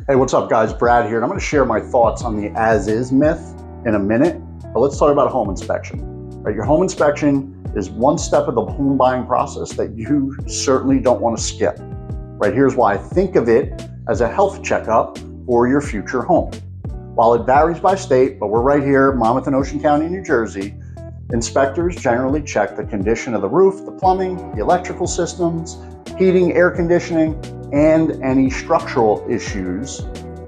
Hey, what's up guys? Brad here, and I'm going to share my thoughts on the as-is myth in a minute, but let's talk about home inspection. Right, your home inspection is one step of the home buying process that you certainly don't want to skip. Right, here's why. Think of it as a health checkup for your future home. While it varies by state, but we're right here, Monmouth and Ocean County, New Jersey, inspectors generally check the condition of the roof, the plumbing, the electrical systems, heating, air conditioning, and any structural issues,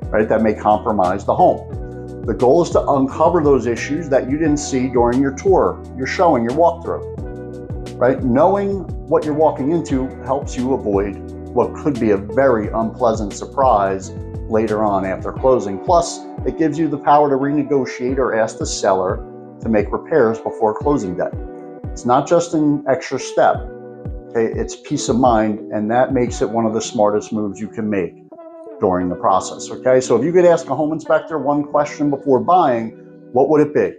right, that may compromise the home. The goal is to uncover those issues that you didn't see during your tour, your showing, your walkthrough, right? Knowing what you're walking into helps you avoid what could be a very unpleasant surprise later on after closing. Plus, it gives you the power to renegotiate or ask the seller to make repairs before closing day. It's not just an extra step. Okay, it's peace of mind, and that makes it one of the smartest moves you can make during the process. Okay, so if you could ask a home inspector one question before buying, what would it be?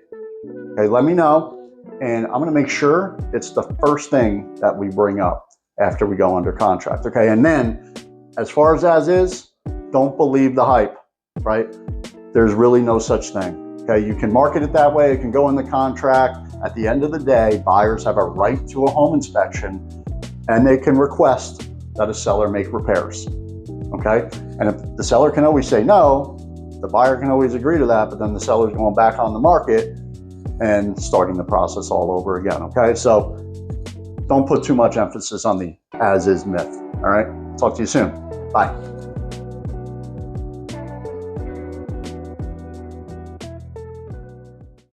Okay, let me know, and I'm going to make sure it's the first thing that we bring up after we go under contract. Okay, and then as far as is, don't believe the hype, right? There's really no such thing. Okay, you can market it that way, it can go in the contract. At the end of the day, buyers have a right to a home inspection, and they can request that a seller make repairs, okay? And if the seller can always say no, the buyer can always agree to that, but then the seller's going back on the market and starting the process all over again, okay? So don't put too much emphasis on the as-is myth, all right? Talk to you soon. Bye.